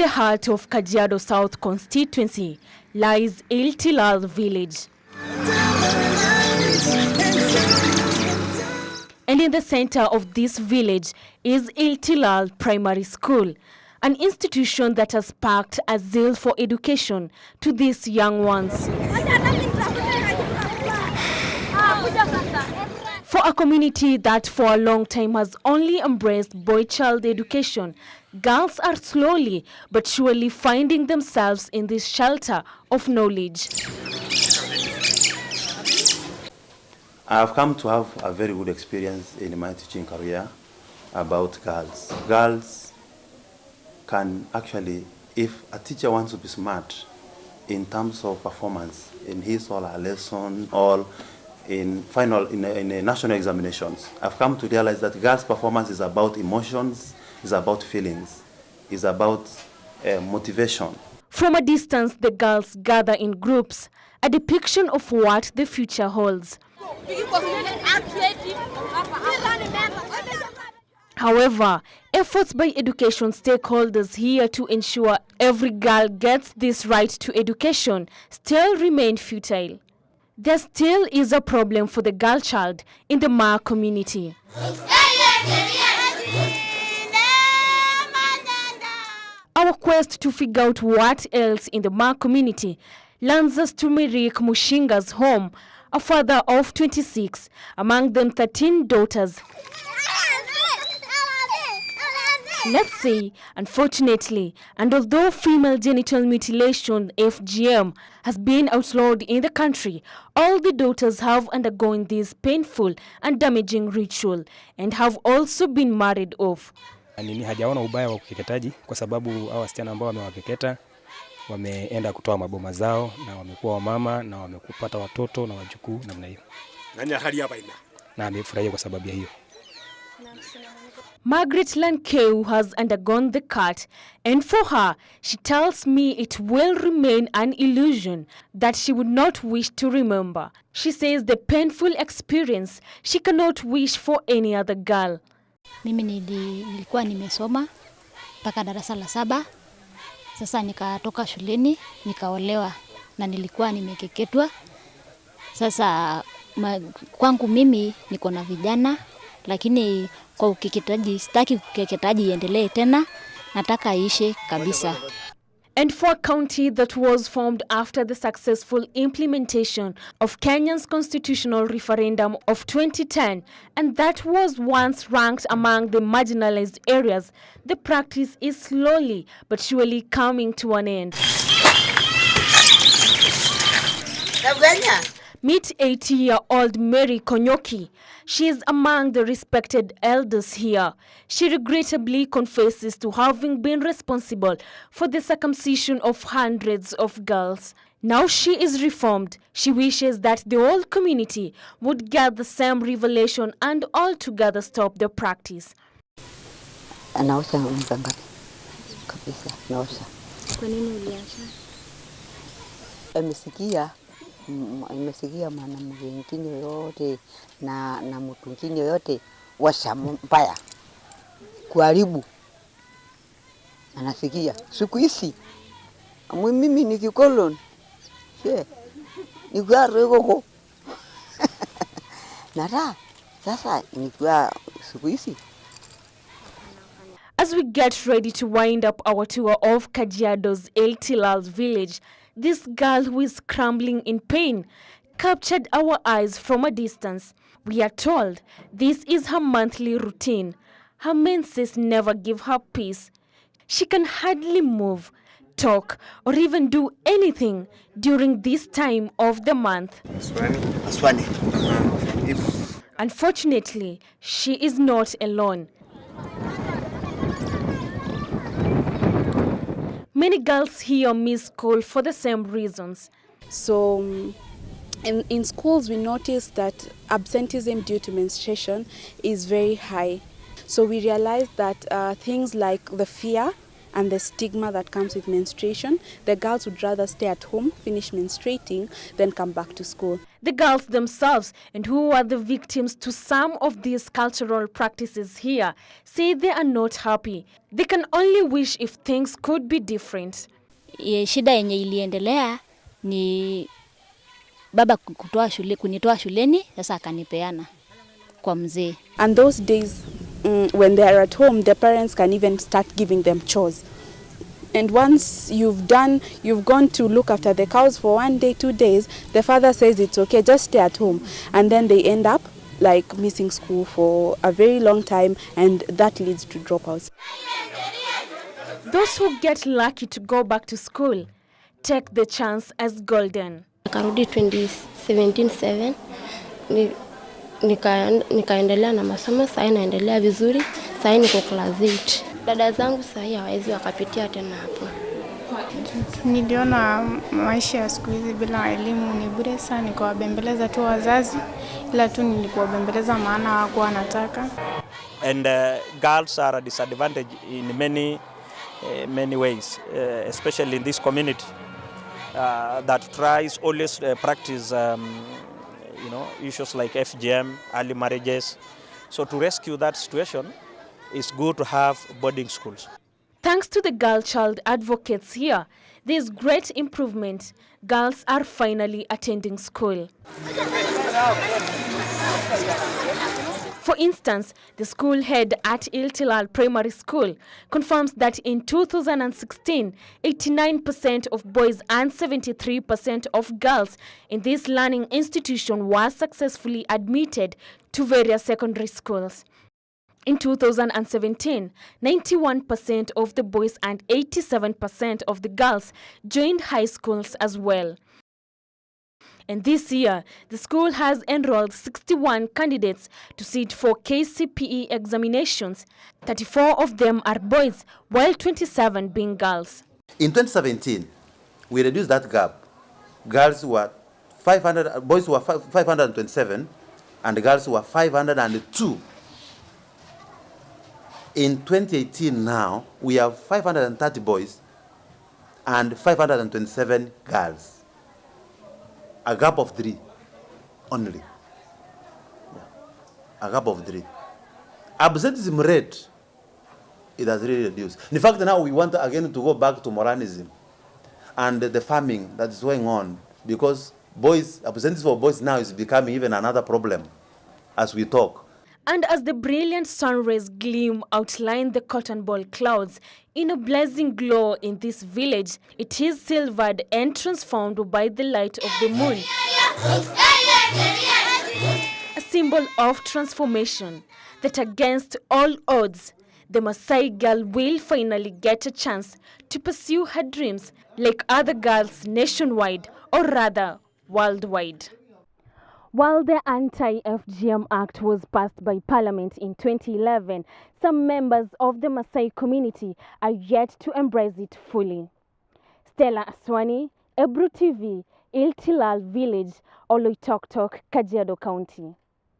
the heart of Kajiado South constituency lies Iltilal village. And in the center of this village is Iltilal Primary School, an institution that has sparked a zeal for education to these young ones. For a community that for a long time has only embraced boy-child education, girls are slowly but surely finding themselves in this shelter of knowledge. I have come to have a very good experience in my teaching career about girls. Girls can actually, if a teacher wants to be smart in terms of performance in his or her lesson or in national examinations, I've come to realize that girls' performance is about emotions, is about feelings, is about motivation. From a distance, the girls gather in groups, a depiction of what the future holds. However, efforts by education stakeholders here to ensure every girl gets this right to education still remain futile. There still is a problem for the girl child in the Maa community. Our quest to figure out what else in the Maa community lands us to Mirik Mushinga's home, a father of 26, among them 13 daughters. Let's say, unfortunately, and although female genital mutilation (FGM) has been outlawed in the country, all the daughters have undergone this painful and damaging ritual and have also been married off. Hajaona ubaya wa kukeketaji kwa sababu hao wasichana ambao wamewakeketa wameenda kutoa maboma zao na wamekuwa wamama na wamekupata watoto na wajukuu namna hiyo. Na amefurahia kwa sababu ya hiyo. Margaret Lankeu has undergone the cut, and for her, she tells me it will remain an illusion that she would not wish to remember. She says the painful experience she cannot wish for any other girl. Mimi nilikuwa nimesoma mpaka darasa la 7. Sasa nikatoka shuleni, nikaolewa na nilikuwa nimekeketwa. Sasa kwangu mimi niko na vijana, lakini kwa ukeketaji sitaki ukeketaji iendelee tena, nataka iishe kabisa. And for a county that was formed after the successful implementation of Kenya's constitutional referendum of 2010, and that was once ranked among the marginalized areas, the practice is slowly but surely coming to an end. Meet 80-year-old Mary Konyoki. She is among the respected elders here. She regrettably confesses to having been responsible for the circumcision of hundreds of girls. Now she is reformed. She wishes that the whole community would get the same revelation and altogether stop the practice. Anaosha mzanga kabisa, naosha. Kwa nini uliacha? Imesikia mwanamke mwingine yote na mtu mwingine yote washa mbaya kuharibu. Anasikia siku hizi mimi ni kikoloni. Ni kwa rego. Nara sasa ni kwa siku hizi. As we get ready to wind up our tour of Kajiado's Iltilal village, this girl who is crumbling in pain captured our eyes from a distance. We are told this is her monthly routine. Her menses never give her peace. She can hardly move, talk, or even do anything during this time of the month. Unfortunately, she is not alone. Many girls here miss school for the same reasons. So in schools we notice that absenteeism due to menstruation is very high. So we realize that things like the fear and the stigma that comes with menstruation, the girls would rather stay at home, finish menstruating, than come back to school. The girls themselves, and who are the victims to some of these cultural practices here, say they are not happy. They can only wish if things could be different. Shida yenye iliendelea ni baba kunitoa shuleni, sasa akanipeana kwa mzee. And those days, when they are at home, the parents can even start giving them chores. And once you've gone to look after the cows for 1 day, 2 days, the father says it's okay, just stay at home. And then they end up like missing school for a very long time, and that leads to dropouts. Those who get lucky to go back to school take the chance as golden. Nikarudi 2017 nikaendelea na masomo, sasa naendelea vizuri, sasa niko class 8. Dada zangu sasa hawezi wakapitia tena hapo. Niliona maisha ya siku hizi bila elimu ni bure sana, nikawabembeleza tu wazazi, ila tu nilikuwabembeleza maana hawakuwa wanataka. And girls are a disadvantage in many ways, especially in this community that tries always practice issues like FGM, early marriages. So to rescue that situation, it's good to have boarding schools. Thanks to the girl child advocates here, there is great improvement. Girls are finally attending school. For instance, the school head at Iltilal Primary School confirms that in 2016, 89% of boys and 73% of girls in this learning institution were successfully admitted to various secondary schools. In 2017, 91% of the boys and 87% of the girls joined high schools as well. And this year, the school has enrolled 61 candidates to sit for KCPE examinations. 34 of them are boys, while 27 being girls. In 2017, we reduced that gap. Girls were 500, boys were 527, and girls were 502. In 2018 now, we have 530 boys and 527 girls. A gap of 3 only. Yeah. A gap of 3. Absenteeism rate, it has really reduced. In fact, now we want again to go back to Moranism and the farming that is going on, because absenteeism for boys now is becoming even another problem as we talk. And as the brilliant sun rays gleam outline the cotton ball clouds in a blazing glow in this village, it is silvered and transformed by the light of the moon. A symbol of transformation, that against all odds, the Maasai girl will finally get a chance to pursue her dreams like other girls nationwide, or rather worldwide. While the Anti-FGM Act was passed by Parliament in 2011, some members of the Maasai community are yet to embrace it fully. Stella Aswani, Ebru TV, Iltilal Village, Oloitoktok, Kajiado County.